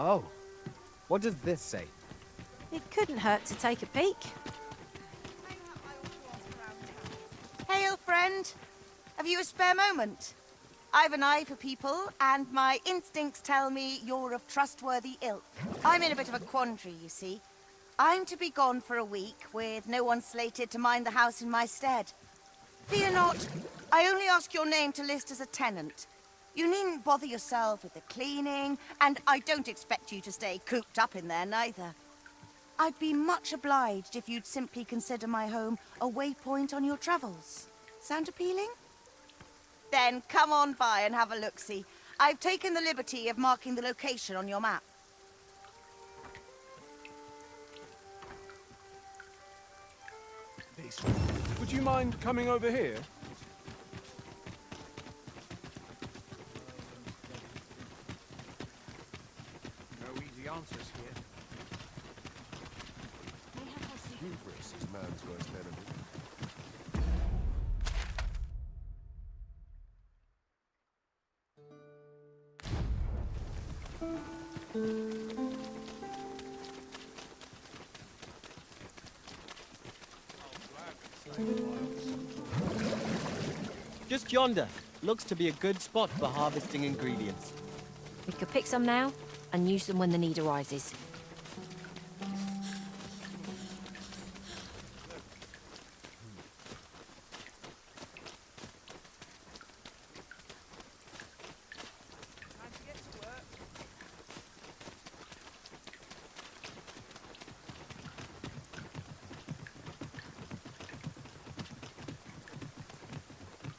Oh, what does this say? It couldn't hurt to take a peek. Hail, friend. Have you a spare moment? I've an eye for people, and my instincts tell me you're of trustworthy ilk. I'm in a bit of a quandary, you see. I'm to be gone for a week, with no one slated to mind the house in my stead. Fear not, I only ask your name to list as a tenant. You needn't bother yourself with the cleaning, and I don't expect you to stay cooped up in there, neither. I'd be much obliged if you'd simply consider my home a waypoint on your travels. Sound appealing? Then come on by and have a look-see. I've taken the liberty of marking the location on your map. Would you mind coming over here? No easy answers here. Hubris is man's worst enemy. Just yonder. Looks to be a good spot for harvesting ingredients. We could pick some now and use them when the need arises.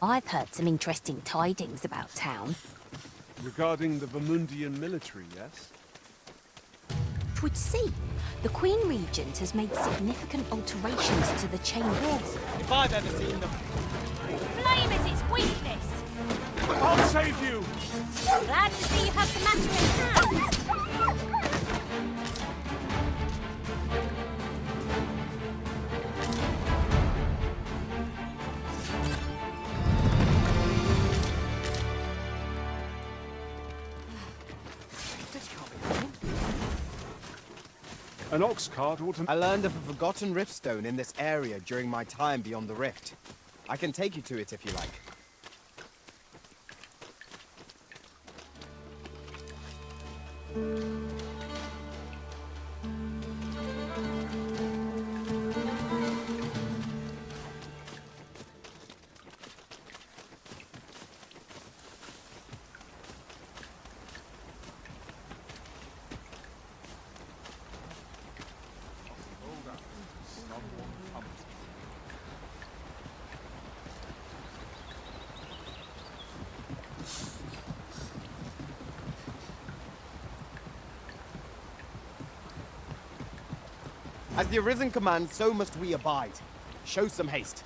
I've heard some interesting tidings about town. Regarding the Vermundian military, yes? Twould see. The Queen Regent has made significant alterations to the chain walls. If I've ever seen them. Flame is its weakness. I'll save you! Glad to see you have the matter in hand. An ox cart ought to... I learned of a forgotten riftstone in this area during my time beyond the rift. I can take you to it if you like. As the Arisen commands, so must we abide. Show some haste.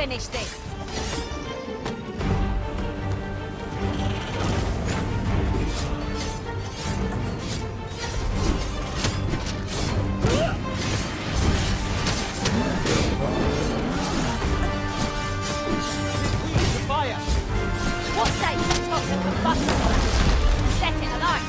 finish this. Fire! What say you toss a combustible? Set it alight.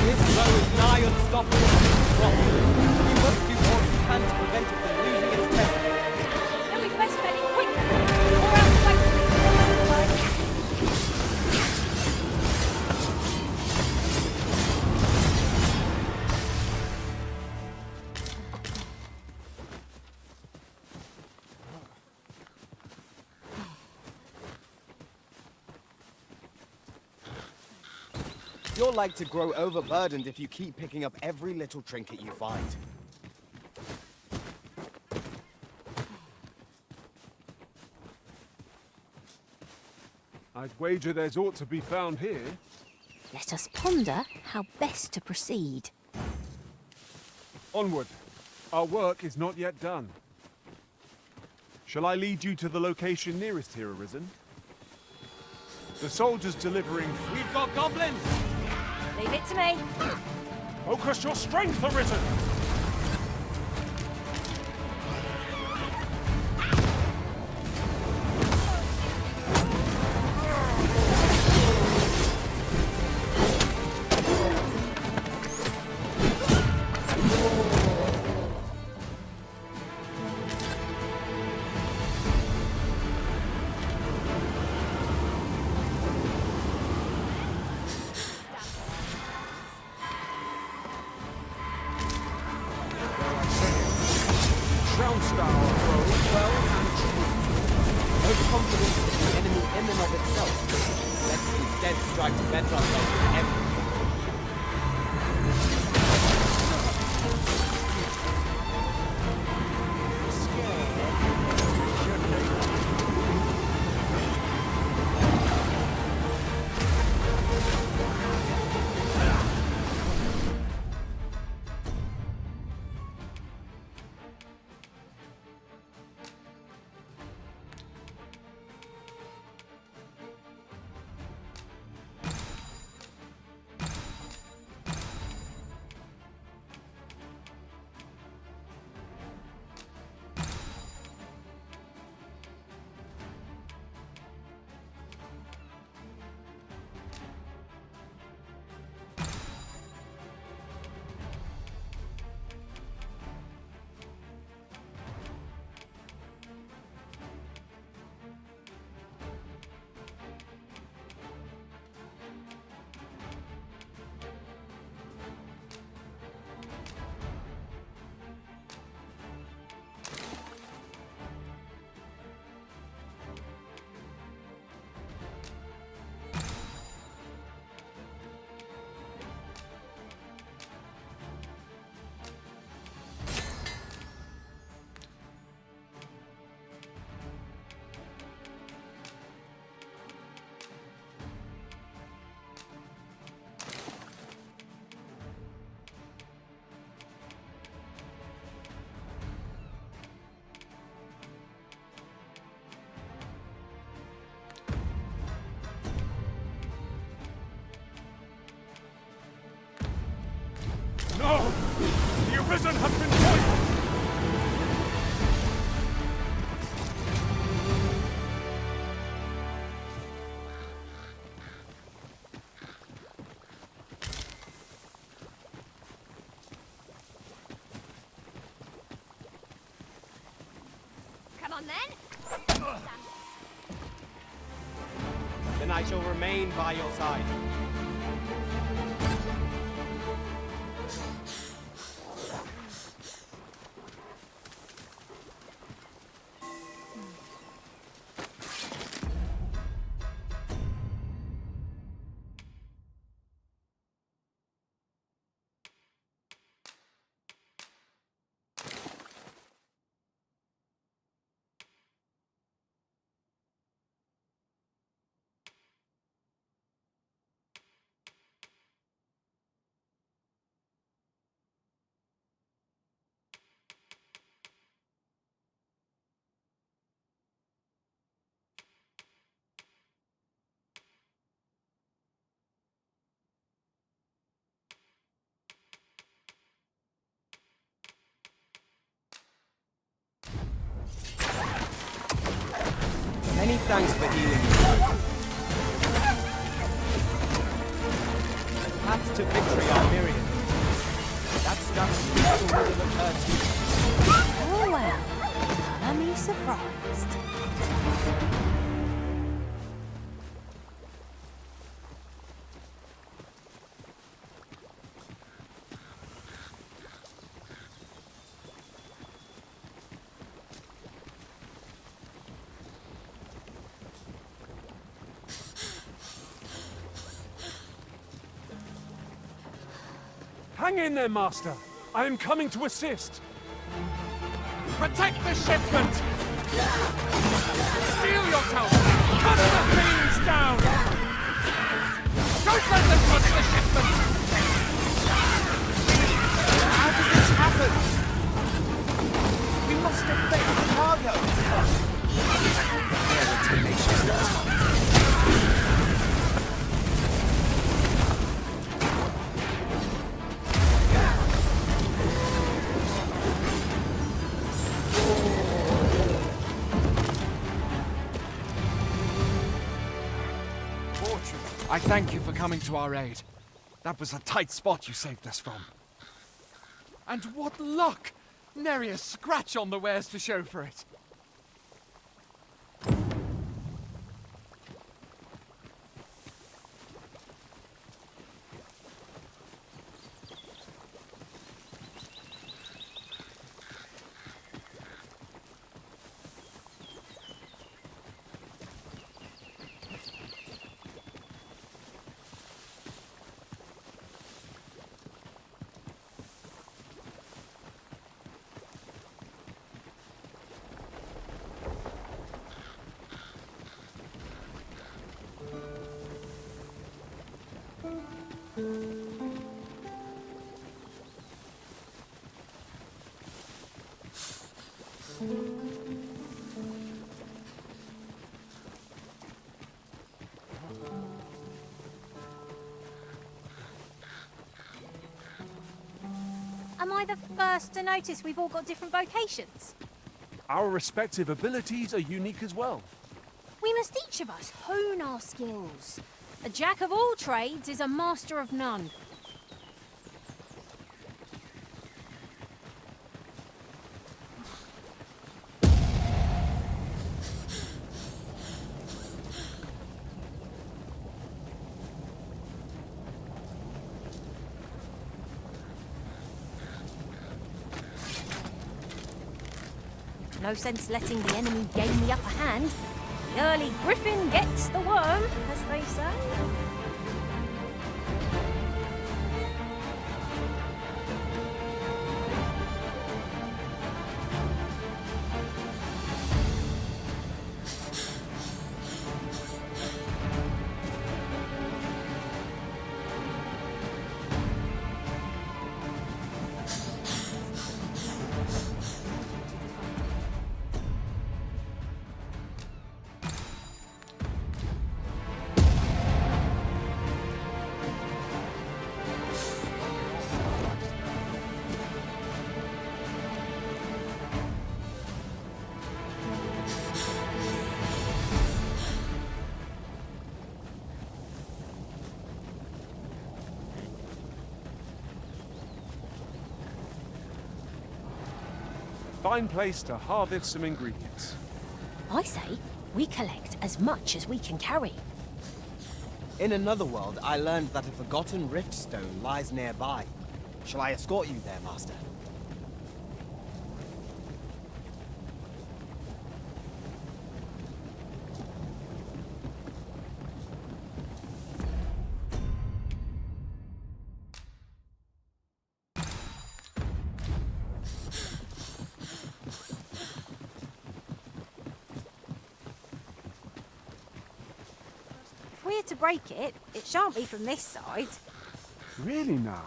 This blow is nigh unstoppable. Rock. We must do all we can to prevent it from losing its temper. Then we best fend it quickly, or else wait till it comes. You're like to grow overburdened if you keep picking up every little trinket you find. I'd wager there's aught to be found here. Let us ponder how best to proceed. Onward. Our work is not yet done. Shall I lead you to the location nearest here, Arisen? The soldiers delivering... We've got goblins! Leave it to me. Focus your strength, Arisen! Trounced our foe well and true. No confidence in the enemy in and of itself. Let's instead strive to better ourselves with everything. No! The Arisen have been joined! Come on then. Then I shall remain by your side. Thanks for healing me. Paths to victory are myriad. That stuff will never occur to you. Oh well, none of me surprised. Hang in there, Master. I am coming to assist. Protect the shipment! Steel yourself! Cut the things down! Don't let them touch the shipment! How did this happen? We must have faked the cargo. Their explanations. I thank you for coming to our aid. That was a tight spot you saved us from. And what luck! Nary a scratch on the wares to show for it. Am I the first to notice we've all got different vocations? Our respective abilities are unique as well. We must each of us hone our skills. A jack of all trades is a master of none. No sense letting the enemy gain the upper hand. The early griffin gets the worm, as they say. Fine place to harvest some ingredients. I say, we collect as much as we can carry. In another world, I learned that a forgotten rift stone lies nearby. Shall I escort you there, Master? If we're to break it, it shan't be from this side. Really now?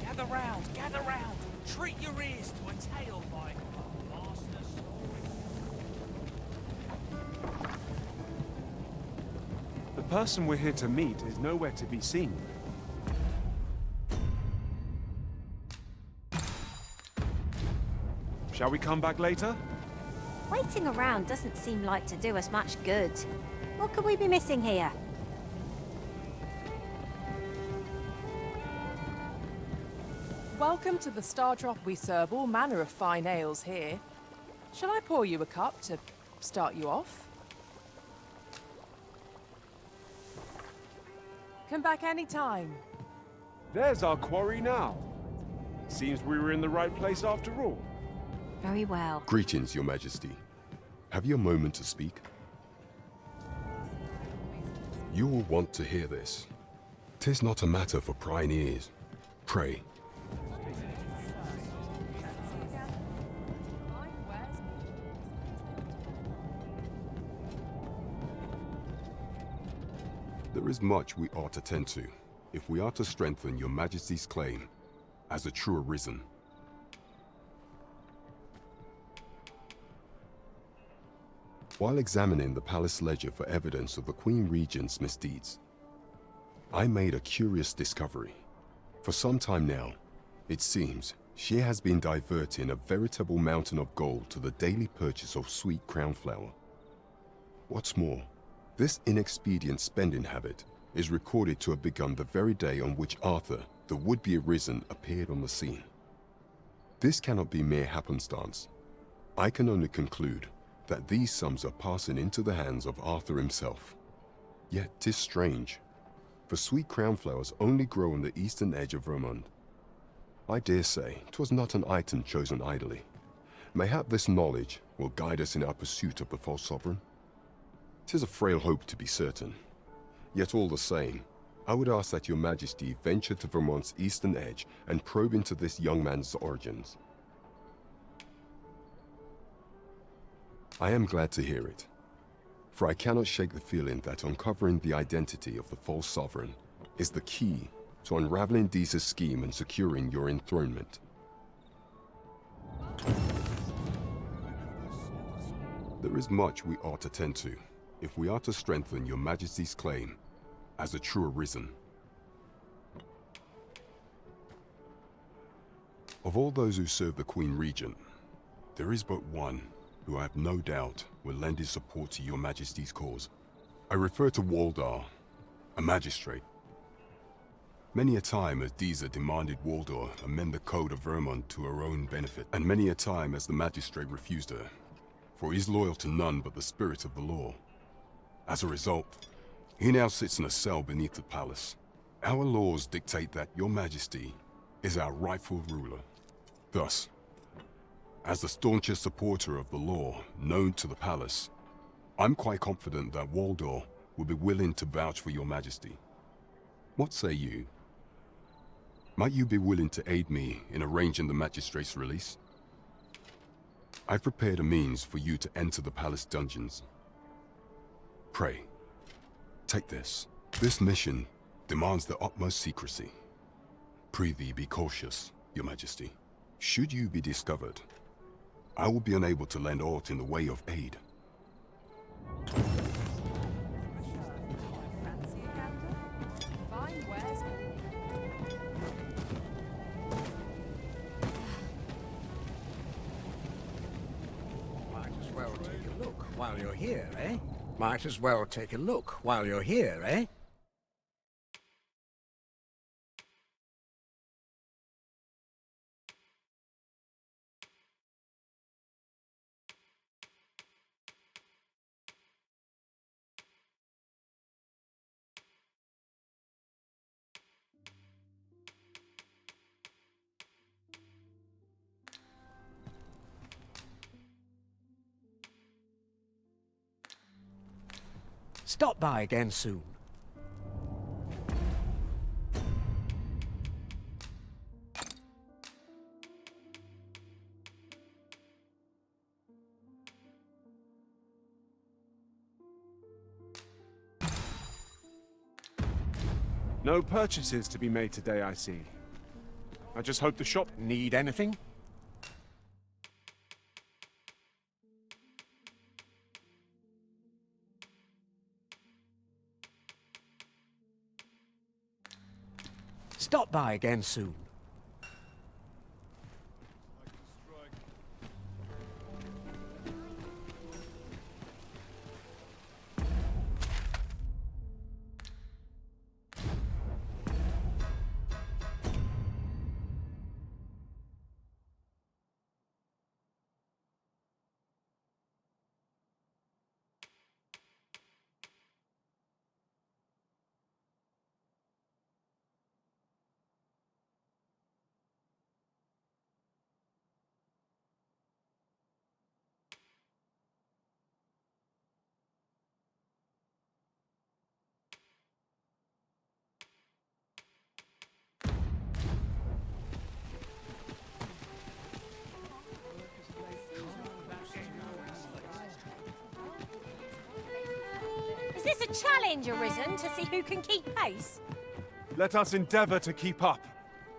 Gather round, gather round. Treat your ears to a tale by Master Story. The person we're here to meet is nowhere to be seen. Shall we come back later? Waiting around doesn't seem like to do us much good. What could we be missing here? Welcome to the Star Drop. We serve all manner of fine ales here. Shall I pour you a cup to start you off? Come back any time. There's our quarry now. Seems we were in the right place after all. Very well. Greetings, Your Majesty. Have you a moment to speak? You will want to hear this. 'Tis not a matter for prying ears. Pray. There is much we ought to tend to, if we are to strengthen Your Majesty's claim as a true arisen. While examining the palace ledger for evidence of the Queen Regent's misdeeds, I made a curious discovery. For some time now, it seems she has been diverting a veritable mountain of gold to the daily purchase of sweet crown flower. What's more, this inexpedient spending habit is recorded to have begun the very day on which Arthur, the would-be arisen, appeared on the scene. This cannot be mere happenstance. I can only conclude that these sums are passing into the hands of Arthur himself. Yet 'tis strange, for sweet crown flowers only grow on the eastern edge of Vermont. I dare say 'twas not an item chosen idly. Mayhap this knowledge will guide us in our pursuit of the false sovereign. 'Tis a frail hope to be certain. Yet all the same, I would ask that Your Majesty venture to Vermont's eastern edge and probe into this young man's origins. I am glad to hear it, for I cannot shake the feeling that uncovering the identity of the false sovereign is the key to unraveling Deeza's scheme and securing your enthronement. There is much we ought to tend to, if we are to strengthen Your Majesty's claim as a true arisen. Of all those who serve the Queen Regent, there is but one who I have no doubt will lend his support to Your Majesty's cause. I refer to Waldar, a magistrate. Many a time has Deeza demanded Waldar amend the code of Vermont to her own benefit, and many a time has the magistrate refused her, for he is loyal to none but the spirit of the law. As a result, he now sits in a cell beneath the palace. Our laws dictate that Your Majesty is our rightful ruler. Thus, as the staunchest supporter of the law known to the palace, I'm quite confident that Waldor will be willing to vouch for Your Majesty. What say you? Might you be willing to aid me in arranging the magistrate's release? I've prepared a means for you to enter the palace dungeons. Pray, take this. This mission demands the utmost secrecy. Prithee be cautious, Your Majesty. Should you be discovered, I will be unable to lend aught in the way of aid. Might as well take a look while you're here, eh? Might as well take a look while you're here, eh? Stop by again soon. No purchases to be made today, I see. I just hope the shop need anything. Stop by again soon. Is this a challenge, Arisen, to see who can keep pace? Let us endeavor to keep up.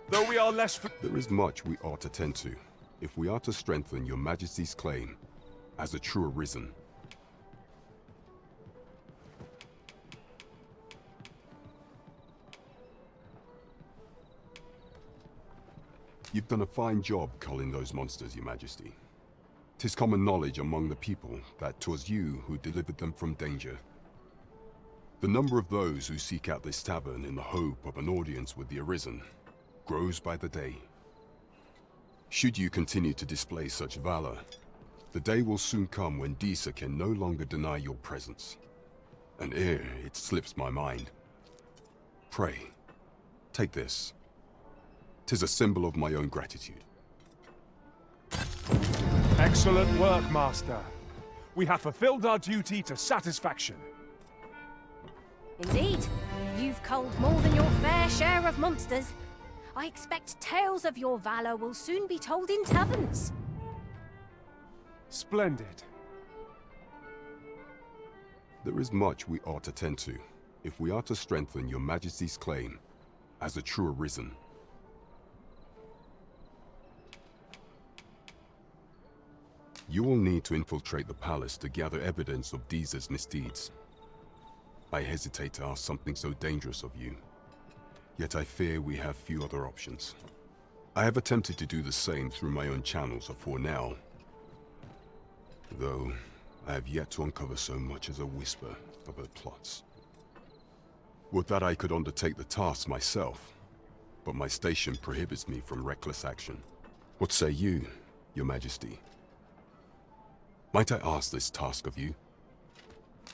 Though we are less... There is much we ought to tend to, if we are to strengthen your Majesty's claim as a true Arisen. You've done a fine job culling those monsters, Your Majesty. 'Tis common knowledge among the people that 'twas you who delivered them from danger. The number of those who seek out this tavern in the hope of an audience with the Arisen grows by the day. Should you continue to display such valor, the day will soon come when Disa can no longer deny your presence. And ere it slips my mind, pray, take this. 'Tis a symbol of my own gratitude. Excellent work, Master. We have fulfilled our duty to satisfaction. Indeed, you've culled more than your fair share of monsters. I expect tales of your valor will soon be told in taverns. Splendid. There is much we ought to tend to, if we are to strengthen your Majesty's claim as a true Arisen. You will need to infiltrate the palace to gather evidence of Disa's misdeeds. I hesitate to ask something so dangerous of you, yet I fear we have few other options. I have attempted to do the same through my own channels afore now, though I have yet to uncover so much as a whisper of her plots. Would that I could undertake the task myself, but my station prohibits me from reckless action. What say you, Your Majesty? Might I ask this task of you?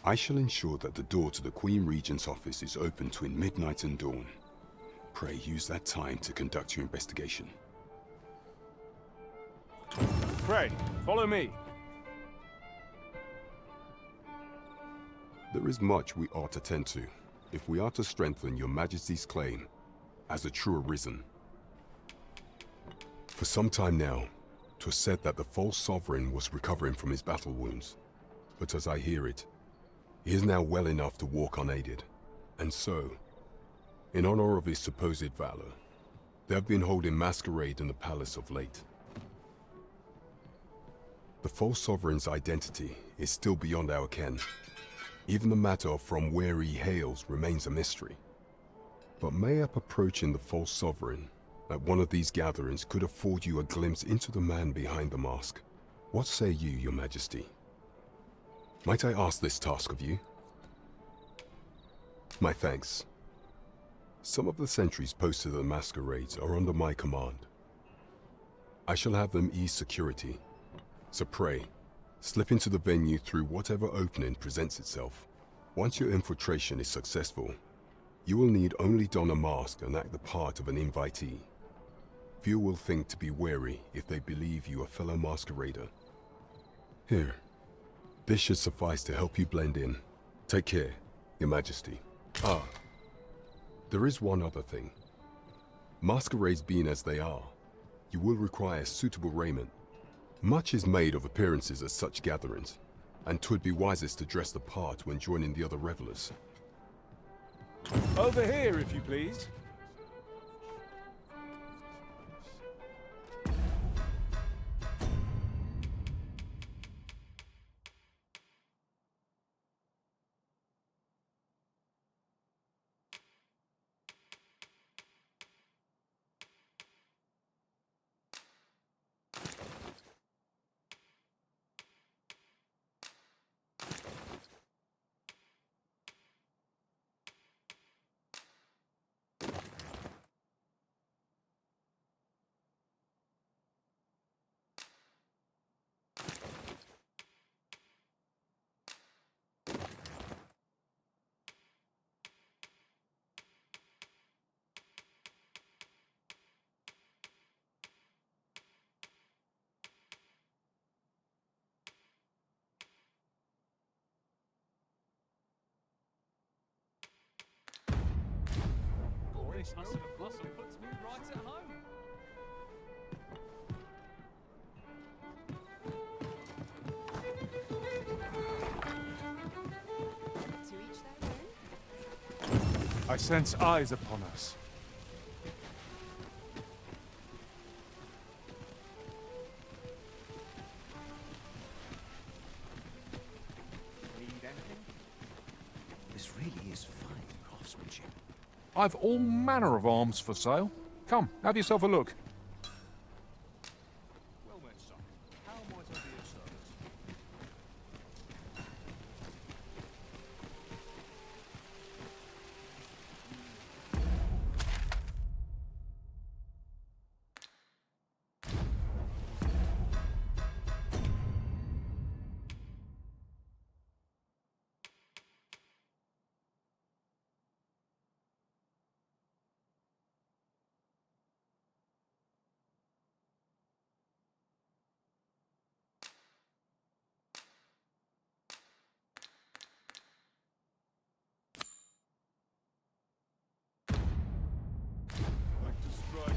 I shall ensure that the door to the Queen Regent's office is open between midnight and dawn. Pray use that time to conduct your investigation. Pray, follow me. There is much we ought to tend to, if we are to strengthen your Majesty's claim as a true Arisen. For some time now, 'twas said that the false sovereign was recovering from his battle wounds, but as I hear it, he is now well enough to walk unaided. And so, in honor of his supposed valor, they have been holding masquerade in the palace of late. The false sovereign's identity is still beyond our ken. Even the matter of from where he hails remains a mystery. But mayhap approaching the false sovereign at one of these gatherings could afford you a glimpse into the man behind the mask. What say you, Your Majesty? Might I ask this task of you? My thanks. Some of the sentries posted at the masquerades are under my command. I shall have them ease security, so pray, slip into the venue through whatever opening presents itself. Once your infiltration is successful, you will need only don a mask and act the part of an invitee. Few will think to be wary if they believe you a fellow masquerader. Here, this should suffice to help you blend in. Take care, Your Majesty. Ah, there is one other thing. Masquerades being as they are, you will require suitable raiment. Much is made of appearances at such gatherings, and 'twould be wisest to dress the part when joining the other revelers. Over here, if you please. This hustle and bustle puts me right at home. To each their own. I sense eyes upon us. Need anything? This really is fine craftsmanship. I've all manner of arms for sale. Come, have yourself a look. Well met, son. How might I be of service? Like to strike.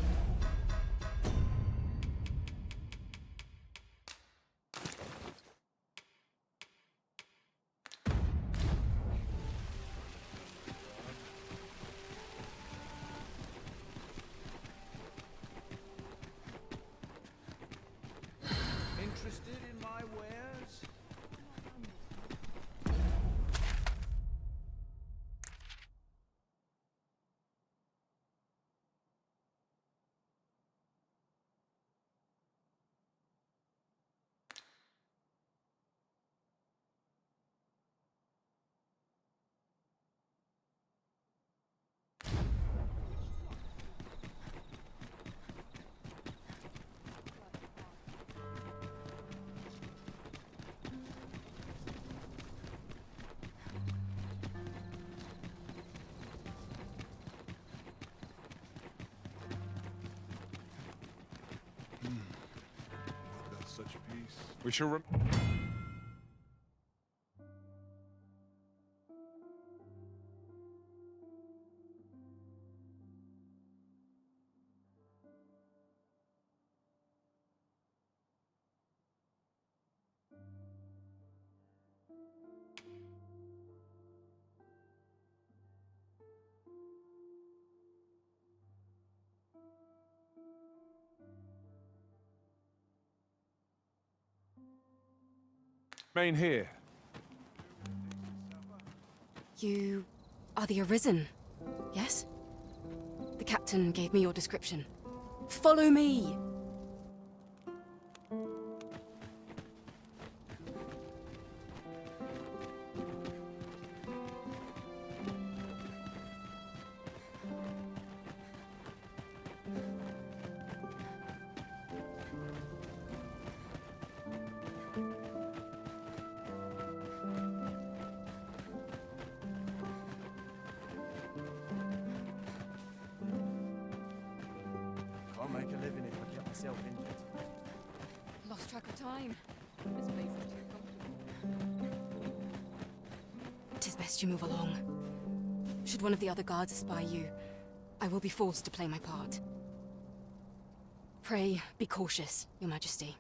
Interested in my wares? That's such peace. We shall Remain here. You are the Arisen, yes? The captain gave me your description. Follow me! Can't make a living if I get myself injured. Lost track of time. This place is too comfortable. Tis best you move along. Should one of the other guards espy you, I will be forced to play my part. Pray, be cautious, Your Majesty.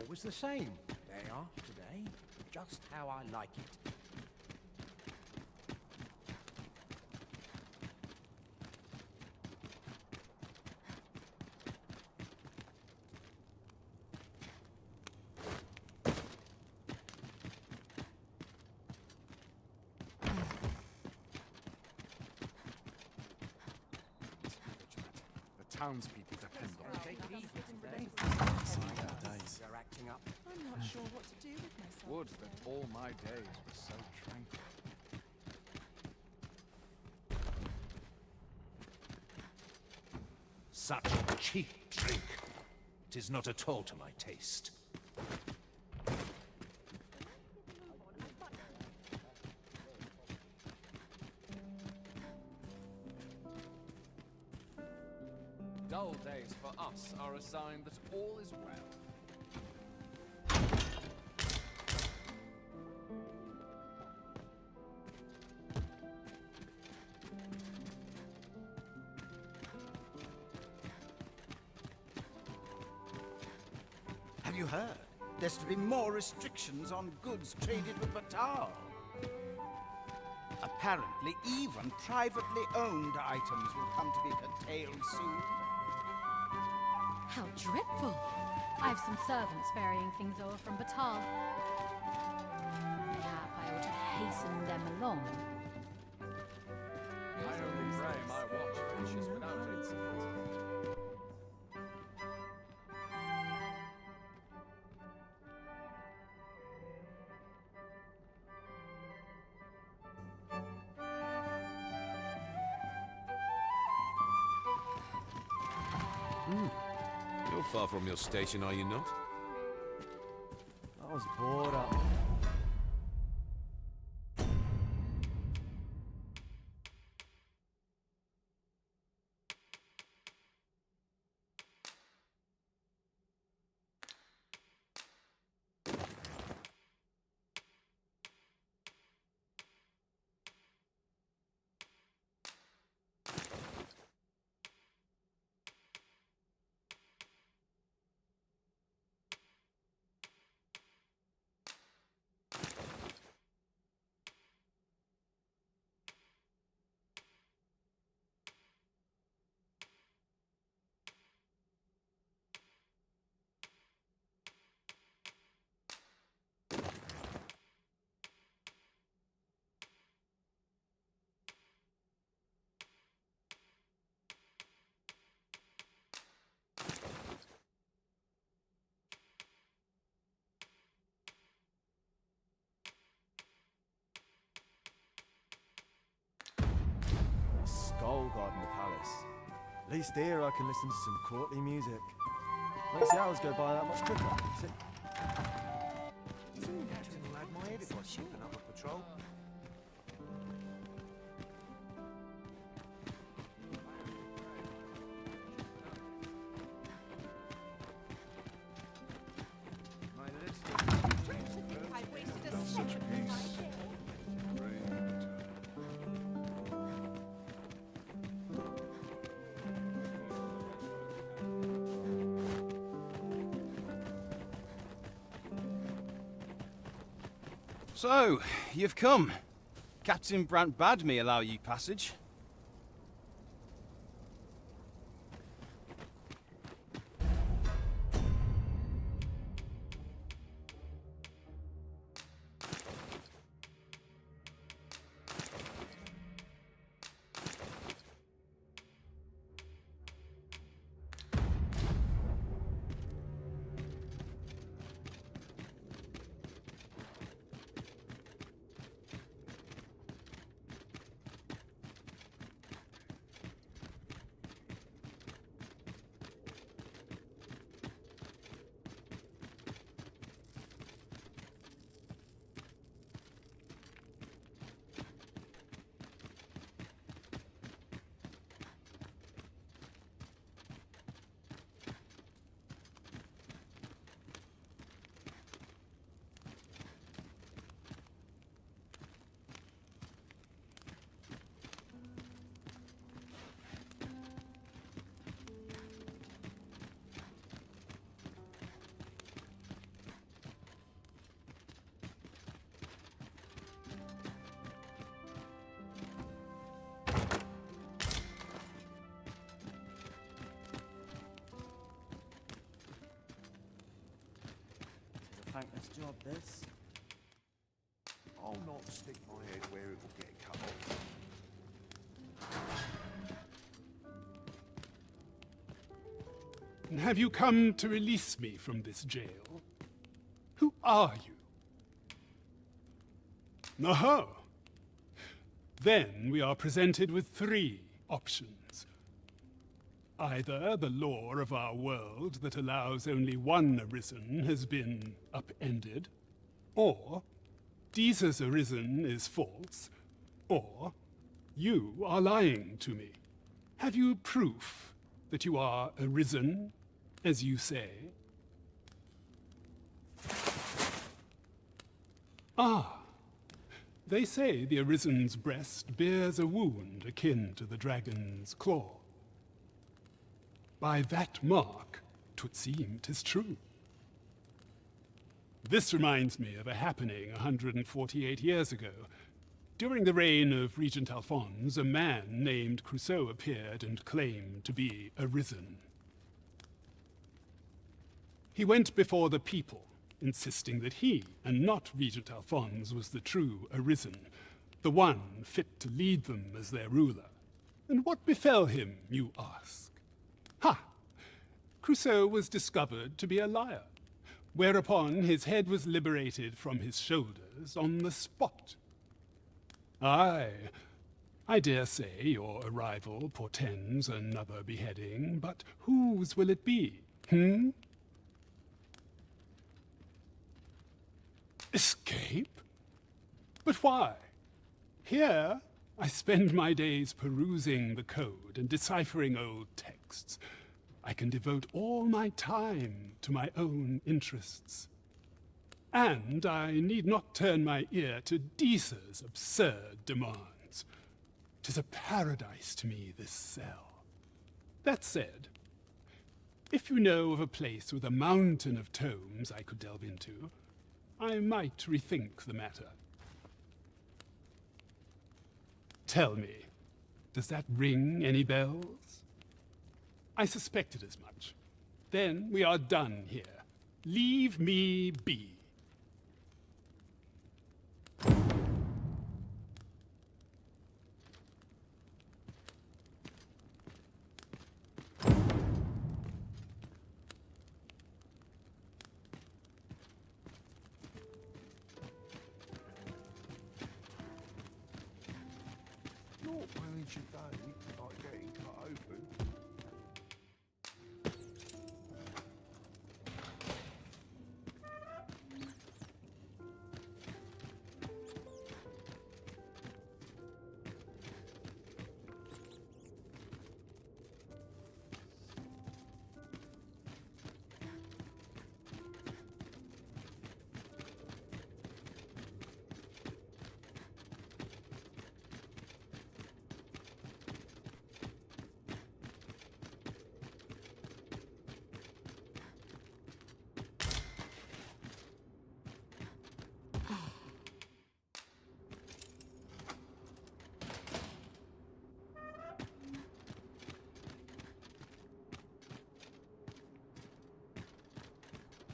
was the same, day after day, just how I like it. The townspeople depend on it. Take it easy today. You're acting up. I'm not sure what to do with myself. Would that all my days were so tranquil. Such cheap drink. 'Tis not at all to my taste. Dull days for us are a sign that all is well. Have you heard? There's to be more restrictions on goods traded with Batal. Apparently, even privately owned items will come to be curtailed soon. How dreadful! I've some servants ferrying things over from Batal. Mayhap I ought to hasten them along. I only pray my watch finishes without incident. You're far from your station, are you not? I was bored up. Skull God in the palace. At least here I can listen to some courtly music. Makes the hours go by that much quicker. Captain will add my head if I keep another patrol. I wasted a second of my day. So, you've come. Captain Brant bade me allow you passage. thankless job, this. I'll not stick my head where it will get cut off. Have you come to release me from this jail? Who are you? Aha! Then we are presented with three options. Either the law of our world that allows only one Arisen has been upended, or Jesus Arisen is false, or you are lying to me. Have you proof that you are Arisen, as you say? Ah, they say the Arisen's breast bears a wound akin to the dragon's claw. By that mark, 'twould seem 'tis true. This reminds me of a happening 148 years ago. During the reign of Regent Alphonse, a man named Crusoe appeared and claimed to be Arisen. He went before the people, insisting that he, and not Regent Alphonse, was the true Arisen, the one fit to lead them as their ruler. And what befell him, you ask? Ha! Crusoe was discovered to be a liar, whereupon his head was liberated from his shoulders on the spot. Aye, I dare say your arrival portends another beheading, but whose will it be, Escape? But why? Here, I spend my days perusing the code and deciphering old texts. I can devote all my time to my own interests. And I need not turn my ear to Disa's absurd demands. 'Tis a paradise to me, this cell. That said, if you know of a place with a mountain of tomes I could delve into, I might rethink the matter. Tell me, does that ring any bells? I suspected as much. Then we are done here. Leave me be. Not well each day, like getting cut open.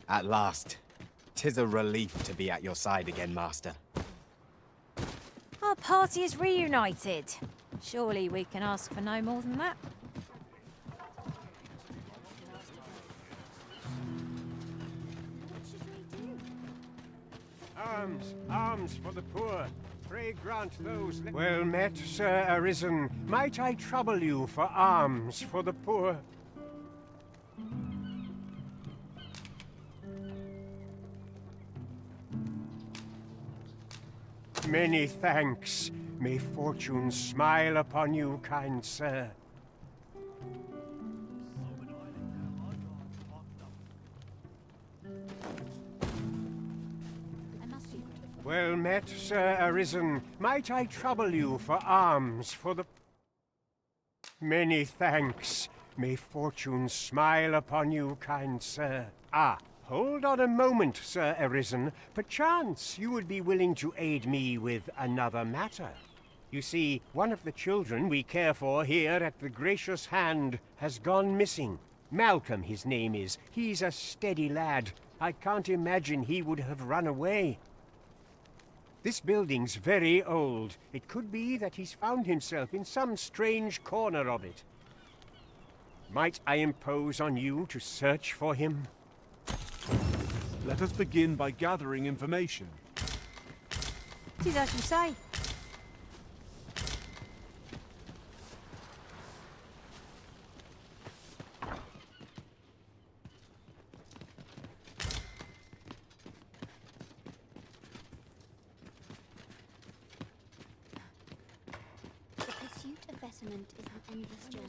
At last. 'Tis a relief to be at your side again, Master. Our party is reunited. Surely we can ask for no more than that. Arms, arms for the poor. Pray grant those... Well met, Sir Arisen. Might I trouble you for alms for the poor? Many thanks. May fortune smile upon you, kind sir. Well met, Sir Arisen. Might I trouble you for alms for the... Many thanks. May fortune smile upon you, kind sir. Ah, hold on a moment, Sir Arisen. Perchance you would be willing to aid me with another matter. You see, one of the children we care for here at the Gracious Hand has gone missing. Malcolm, his name is. He's a steady lad. I can't imagine he would have run away. This building's very old. It could be that he's found himself in some strange corner of it. Might I impose on you to search for him? Let us begin by gathering information. It is as you say. The pursuit of betterment is an endless journey.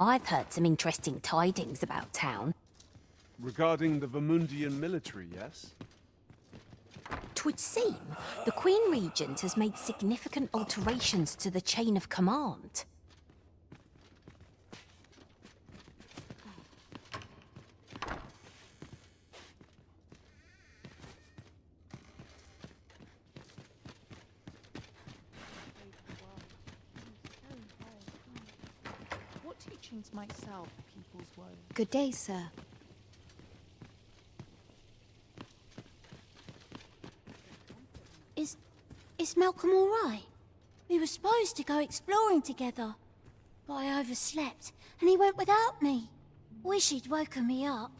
I've heard some interesting tidings about town. Regarding the Vermundian military, yes? 'Twould seem the Queen Regent has made significant alterations to the chain of command. What teachings might salve people's woes? Good day, sir. Is Malcolm all right? We were supposed to go exploring together, but I overslept and he went without me. Wish he'd woken me up.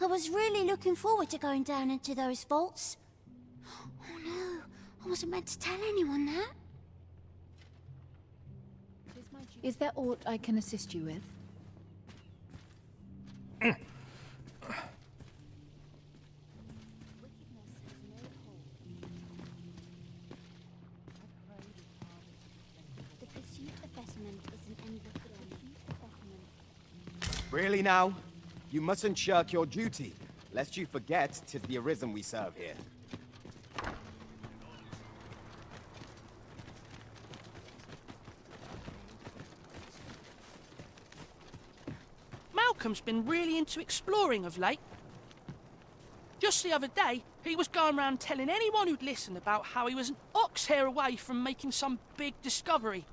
I was really looking forward to going down into those vaults. Oh no, I wasn't meant to tell anyone that. Is there aught I can assist you with? The pursuit of betterment is an endless journey. Really now? You mustn't shirk your duty, lest you forget 'tis the Arisen we serve here. Malcolm's been really into exploring of late. Just the other day, he was going around telling anyone who'd listen about how he was an ox hair away from making some big discovery.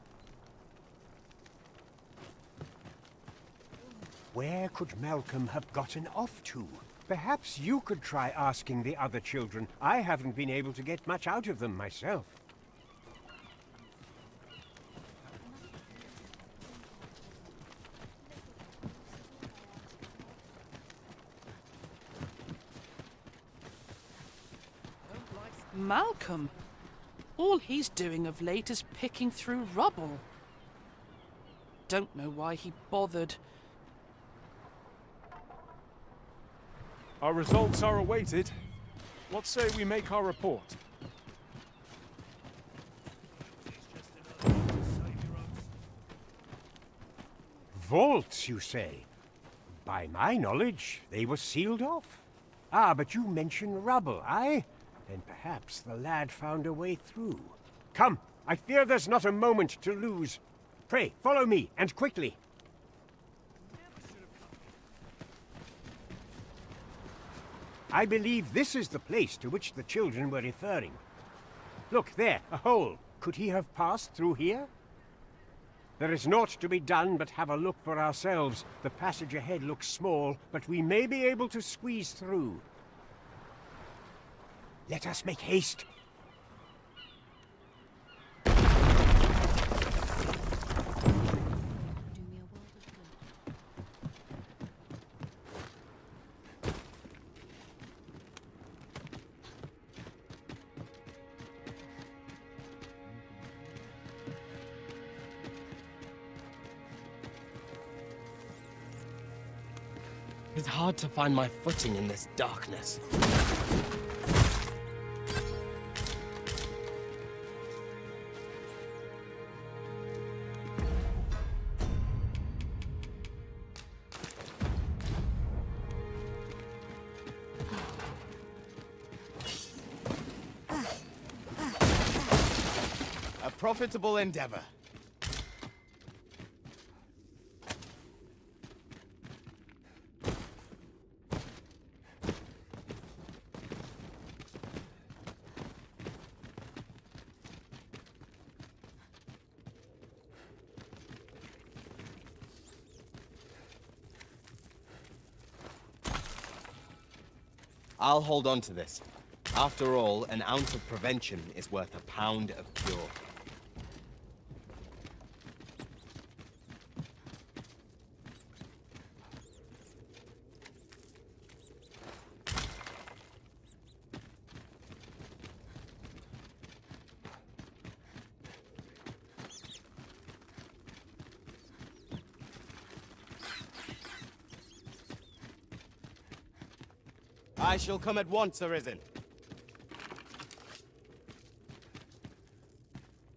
Where could Malcolm have gotten off to? Perhaps you could try asking the other children. I haven't been able to get much out of them myself. Malcolm? All he's doing of late is picking through rubble. Don't know why he bothered. Our results are awaited. What say we make our report? Vaults, you say? By my knowledge, they were sealed off. Ah, but you mention rubble, aye? Then perhaps the lad found a way through. Come, I fear there's not a moment to lose. Pray, follow me, and quickly. I believe this is the place to which the children were referring. Look, there, a hole. Could he have passed through here? There is naught to be done but have a look for ourselves. The passage ahead looks small, but we may be able to squeeze through. Let us make haste. It's hard to find my footing in this darkness. profitable endeavor. I'll hold on to this. After all, an ounce of prevention is worth a pound of cure. I shall come at once, Arisen.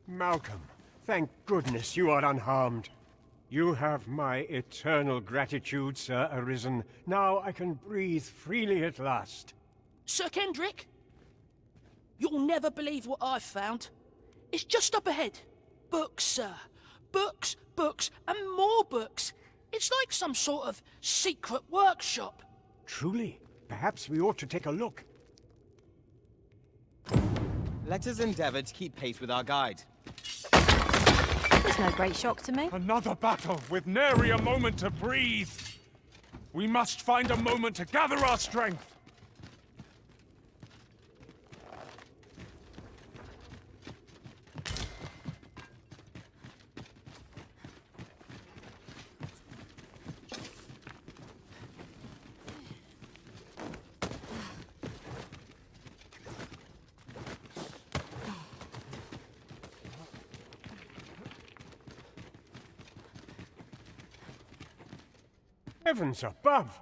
Malcolm, thank goodness you are unharmed. You have my eternal gratitude, Sir Arisen. Now I can breathe freely at last. Sir Kendrick? You'll never believe what I've found. It's just up ahead. Books, sir. Books, books, and more books. It's like some sort of secret workshop. Truly? Perhaps we ought to take a look. Let us endeavor to keep pace with our guide. It's no great shock to me. Another battle with nary a moment to breathe. We must find a moment to gather our strength. Heavens above!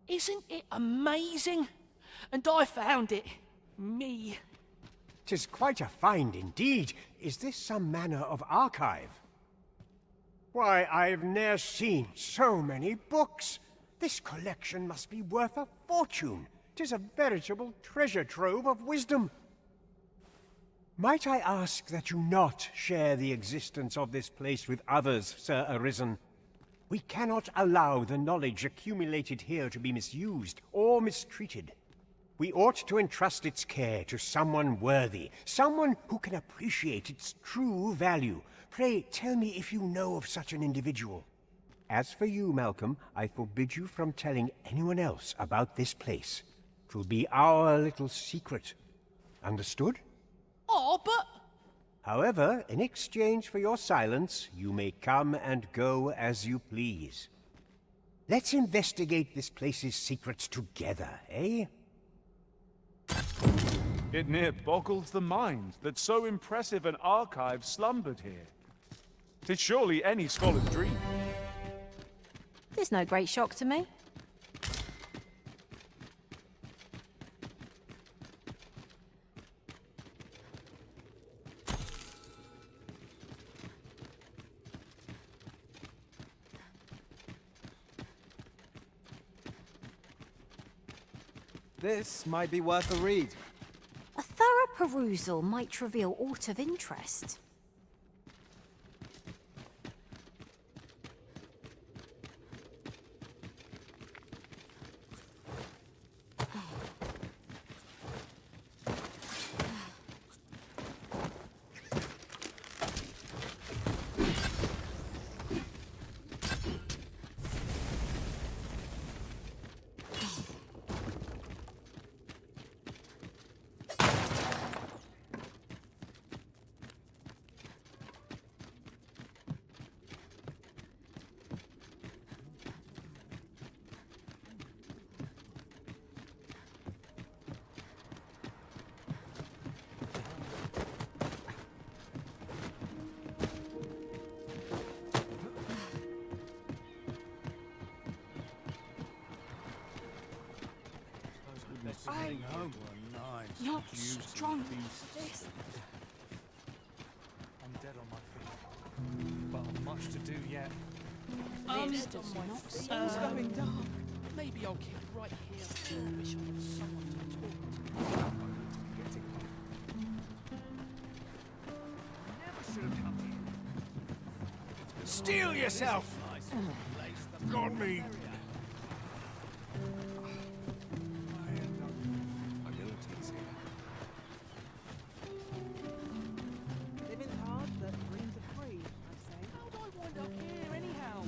Isn't it amazing? And I found it. Me. 'Tis quite a find indeed. Is this some manner of archive? Why, I've ne'er seen so many books. This collection must be worth a fortune. 'Tis a veritable treasure trove of wisdom. Might I ask that you not share the existence of this place with others, Sir Arisen? We cannot allow the knowledge accumulated here to be misused or mistreated. We ought to entrust its care to someone worthy, someone who can appreciate its true value. Pray, tell me if you know of such an individual. As for you, Malcolm, I forbid you from telling anyone else about this place. 'Twill be our little secret. Understood? Oh, but... However, in exchange for your silence, you may come and go as you please. Let's investigate this place's secrets together, eh? It near boggles the mind that so impressive an archive slumbered here. 'Tis surely any scholar's dream. It's no great shock to me. This might be worth a read. A thorough perusal might reveal aught of interest. I'm not strong. This. I'm dead on my feet, but I've much to do yet. This does not seem going dark. Maybe I'll keep right here. I wish I had someone to talk to. Steel yourself! Got me! Living hard, but dreams are free, I say. How'd I wind up here, anyhow?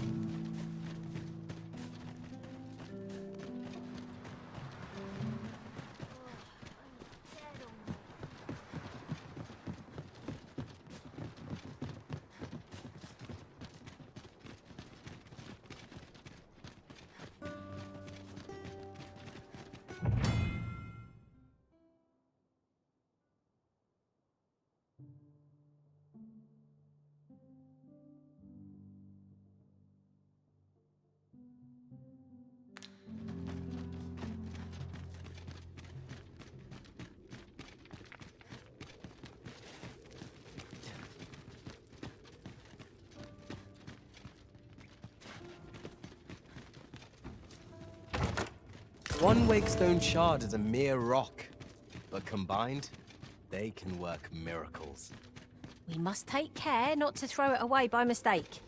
One Wakestone shard is a mere rock, but combined, they can work miracles. We must take care not to throw it away by mistake.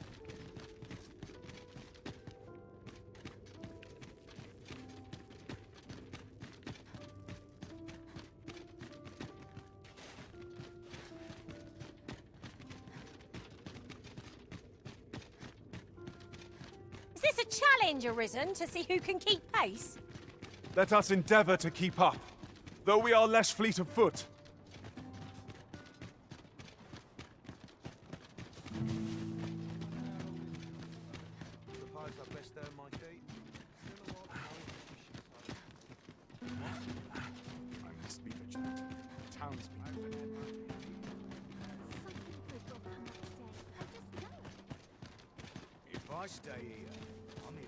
Is this a challenge, Arisen, to see who can keep pace? Let us endeavor to keep up, though we are less fleet of foot. I must be vigilant. Townspeople. If I stay here, I'm in.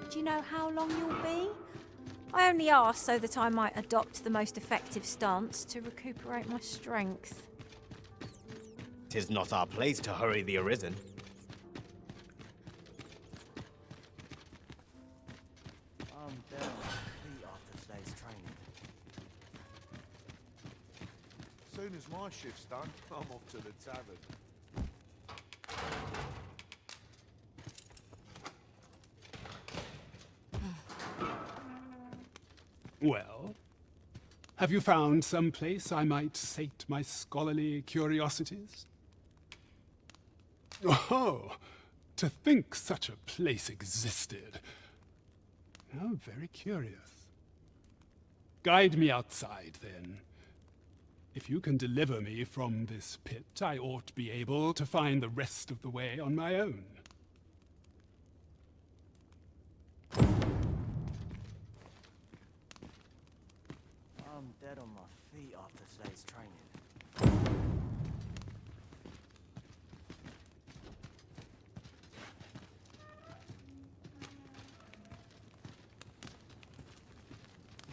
Do you know how long you'll be? I only asked so that I might adopt the most effective stance to recuperate my strength. 'Tis not our place to hurry the Arisen. I'm down on my feet after today's training. Soon as my shift's done, I'm off to the tavern. Well, have you found some place I might sate my scholarly curiosities? Oh, to think such a place existed. How very curious. Guide me outside, then. If you can deliver me from this pit, I ought to be able to find the rest of the way on my own. I'm dead on my feet after today's training.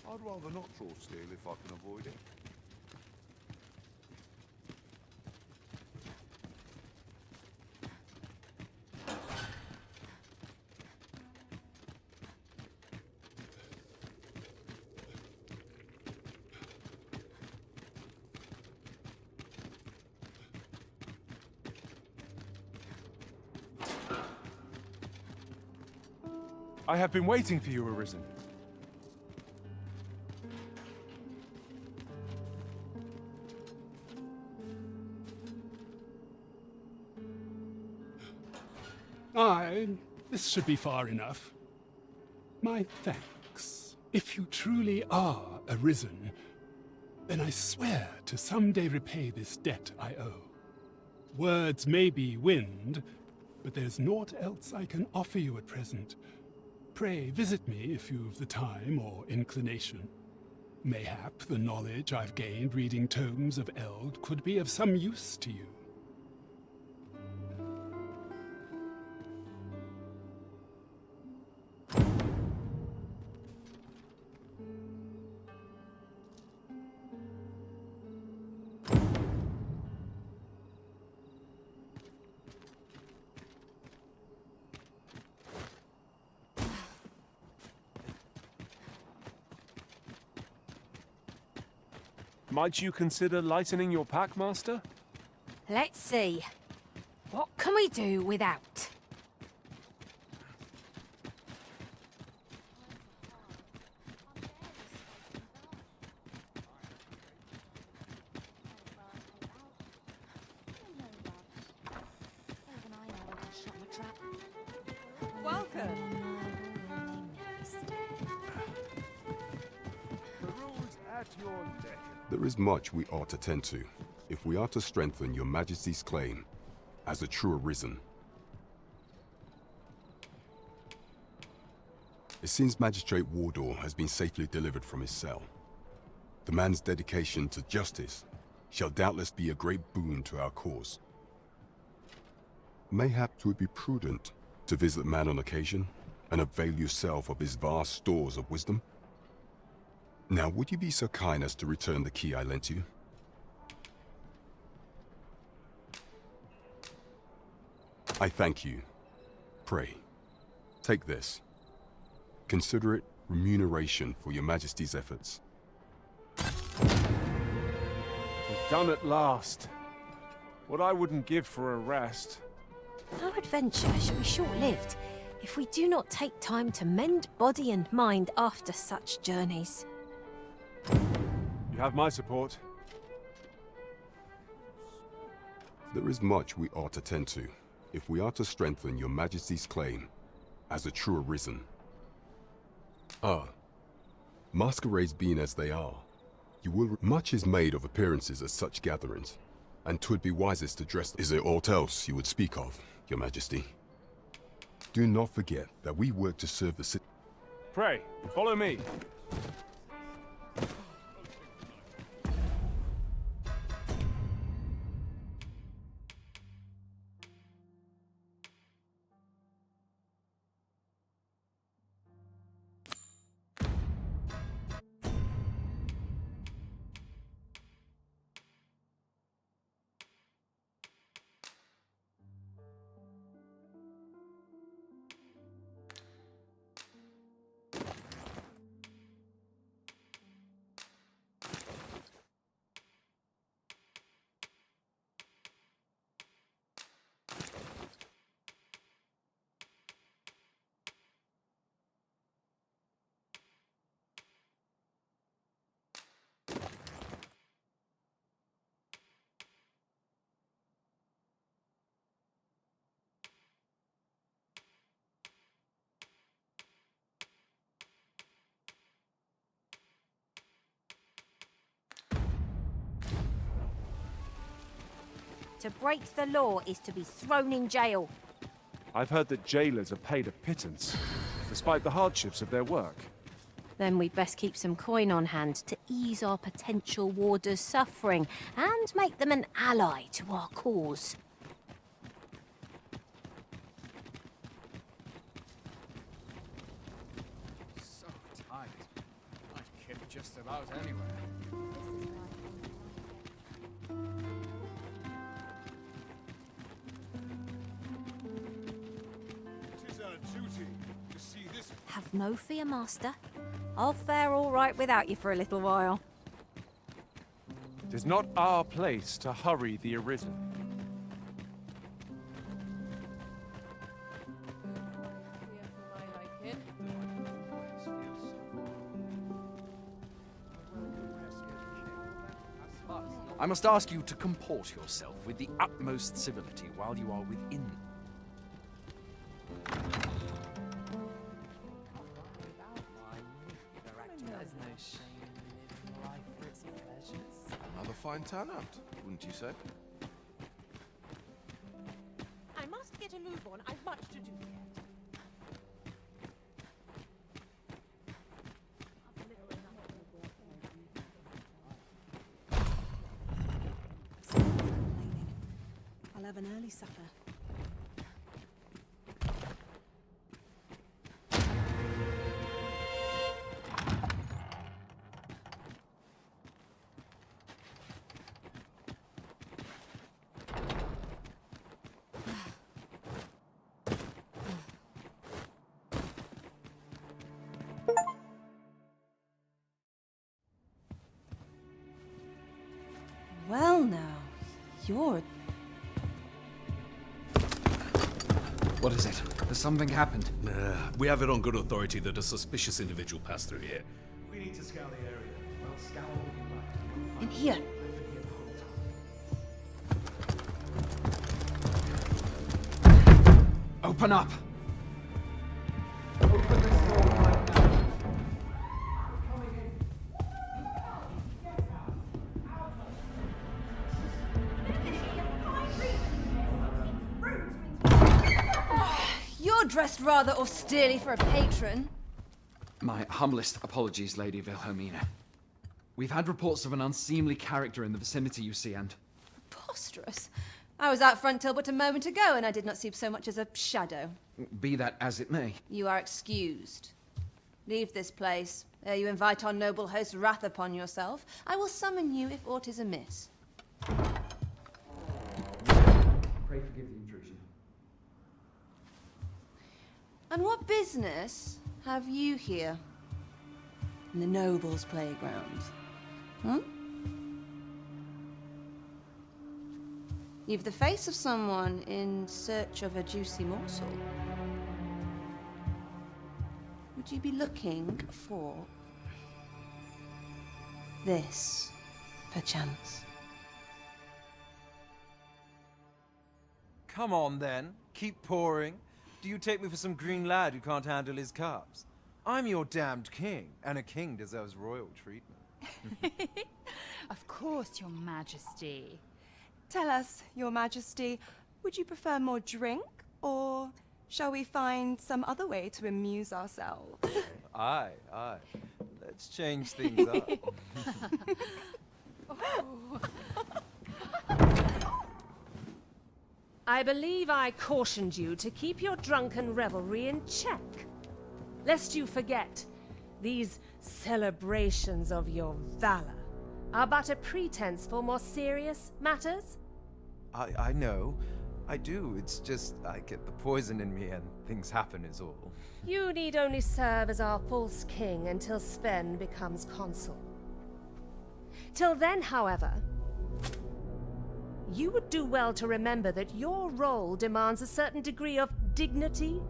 I'd rather not draw steel if I can avoid it. I have been waiting for you, Arisen. Aye, this should be far enough. My thanks. If you truly are Arisen, then I swear to someday repay this debt I owe. Words may be wind, but there's naught else I can offer you at present. Pray visit me if you've the time or inclination. Mayhap the knowledge I've gained reading tomes of Eld could be of some use to you. Might you consider lightening your pack, Master? Let's see. What can we do without? Welcome. There is much we ought to tend to, if we are to strengthen your Majesty's claim as a true Arisen. It seems Magistrate Wardor has been safely delivered from his cell. The man's dedication to justice shall doubtless be a great boon to our cause. Mayhap it would be prudent to visit the man on occasion and avail yourself of his vast stores of wisdom. Now, would you be so kind as to return the key I lent you? I thank you. Pray, take this. Consider it remuneration for your Majesty's efforts. We've done at last. What I wouldn't give for a rest. Our adventure shall be short-lived if we do not take time to mend body and mind after such journeys. You have my support. There is much we ought to tend to, if we are to strengthen your Majesty's claim as a true Arisen. Masquerades being as they are, much is made of appearances at such gatherings, and 'twould be wisest to dress. Is there aught else you would speak of, your Majesty? Do not forget that we work to serve the city. Pray, follow me. To break the law is to be thrown in jail. I've heard that jailers are paid a pittance, despite the hardships of their work. Then we'd best keep some coin on hand to ease our potential warders' suffering and make them an ally to our cause. So tight. I'd kip just about anywhere. Have no fear, Master. I'll fare all right without you for a little while. It is not our place to hurry the Arisen. I must ask you to comport yourself with the utmost civility while you are within. Another fine turnout, wouldn't you say? I must get a move on. I've much to do yet. I'll have an early supper. Well now, you're... What is it? Has something happened? We have it on good authority that a suspicious individual passed through here. We need to scour the area. Well, scour all you like. In here. Open up! You're dressed rather austerely for a patron. My humblest apologies, Lady Wilhelmina. We've had reports of an unseemly character in the vicinity, you see, and... Preposterous. I was out front till but a moment ago, and I did not see so much as a shadow. Be that as it may. You are excused. Leave this place, ere you invite our noble host's wrath upon yourself. I will summon you if aught is amiss. Pray forgive the intrusion. And what business have you here? In the nobles' playground? Hmm? You've the face of someone in search of a juicy morsel. Would you be looking for this, perchance? Come on, then. Keep pouring. Do you take me for some green lad who can't handle his cups? I'm your damned king, and a king deserves royal treatment. Of course, Your Majesty. Tell us, Your Majesty, would you prefer more drink, or shall we find some other way to amuse ourselves? Aye. Let's change things up. I believe I cautioned you to keep your drunken revelry in check. Lest you forget, these celebrations of your valor are but a pretense for more serious matters. I know. I do. It's just I get the poison in me and things happen is all. You need only serve as our false king until Sven becomes consul. Till then, however, you would do well to remember that your role demands a certain degree of dignity.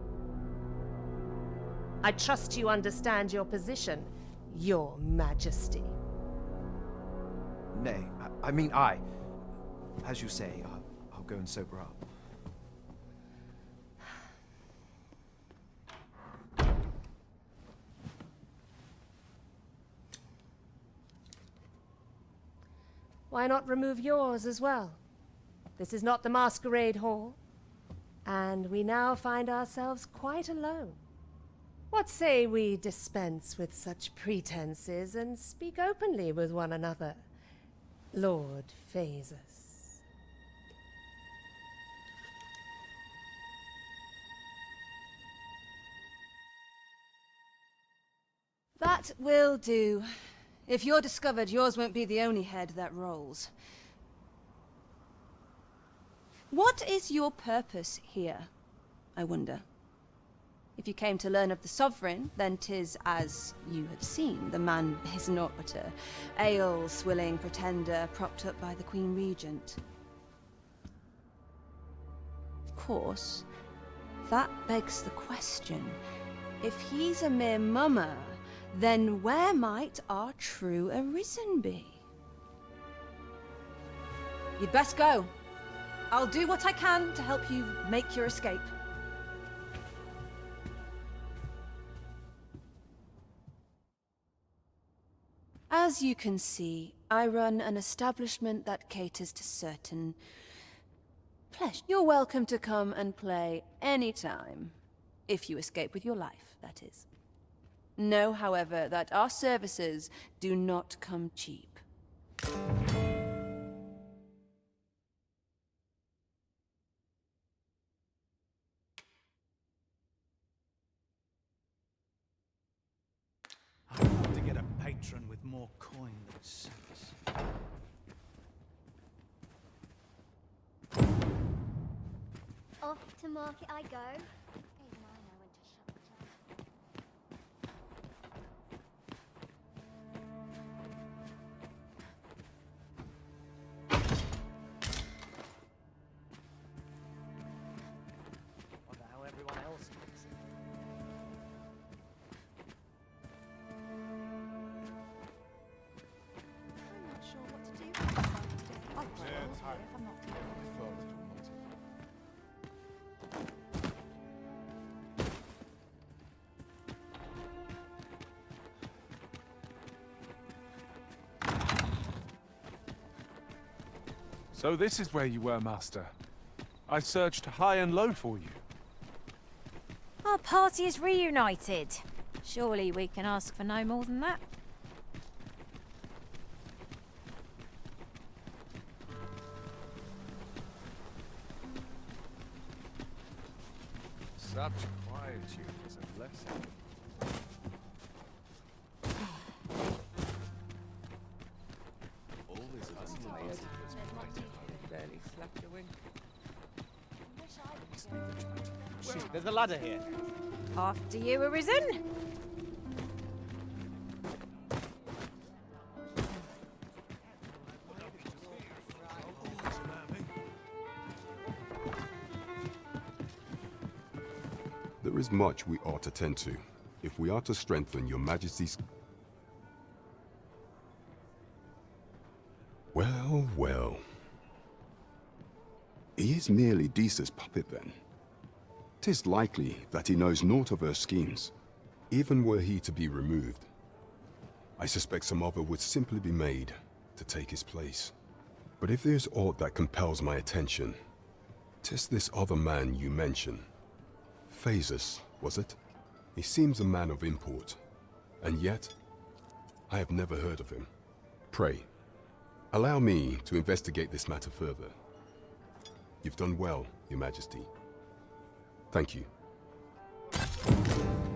I trust you understand your position, Your Majesty. Nay, I mean I. As you say, I'll go and sober up. Why not remove yours as well? This is not the masquerade hall, and we now find ourselves quite alone. What say we dispense with such pretenses and speak openly with one another, Lord Phaesus? That will do. If you're discovered, yours won't be the only head that rolls. What is your purpose here, I wonder? If you came to learn of the Sovereign, then 'tis as you have seen. The man is naught but a ale-swilling pretender propped up by the Queen Regent. Of course, that begs the question. If he's a mere mummer, then where might our true Arisen be? You'd best go. I'll do what I can to help you make your escape. As you can see, I run an establishment that caters to certain pleasure. You're welcome to come and play anytime. If you escape with your life, that is. Know, however, that our services do not come cheap. I'd love to get a patron with more coin than sense. Off to market I go. Even I know when to shut the trap. So this is where you were, Master. I searched high and low for you. Our party is reunited. Surely we can ask for no more than that. Such quietude is a blessing. Always Barely slept a wink. There's a ladder here. After you, Arisen. There is much we ought to tend to, if we are to strengthen your Majesty's... Well, well. He is merely Disa's puppet, then. 'Tis likely that he knows naught of her schemes, even were he to be removed. I suspect some other would simply be made to take his place. But if there's aught that compels my attention, 'tis this other man you mention. Phases, was it? He seems a man of import, and yet I have never heard of him. Pray, allow me to investigate this matter further. You've done well, Your Majesty. Thank you.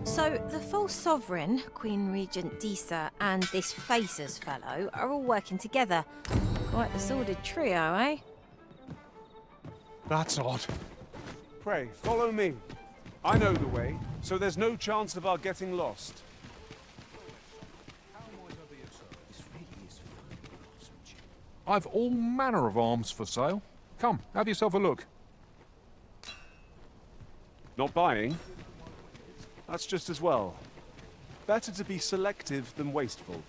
So, the false sovereign, Queen Regent Disa, and this Phasers fellow are all working together. Quite the sordid trio, eh? That's odd. Pray, follow me. I know the way, so there's no chance of our getting lost. I've all manner of arms for sale. Come, have yourself a look. Not buying? That's just as well. Better to be selective than wasteful.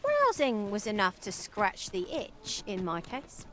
Browsing was enough to scratch the itch, in my case.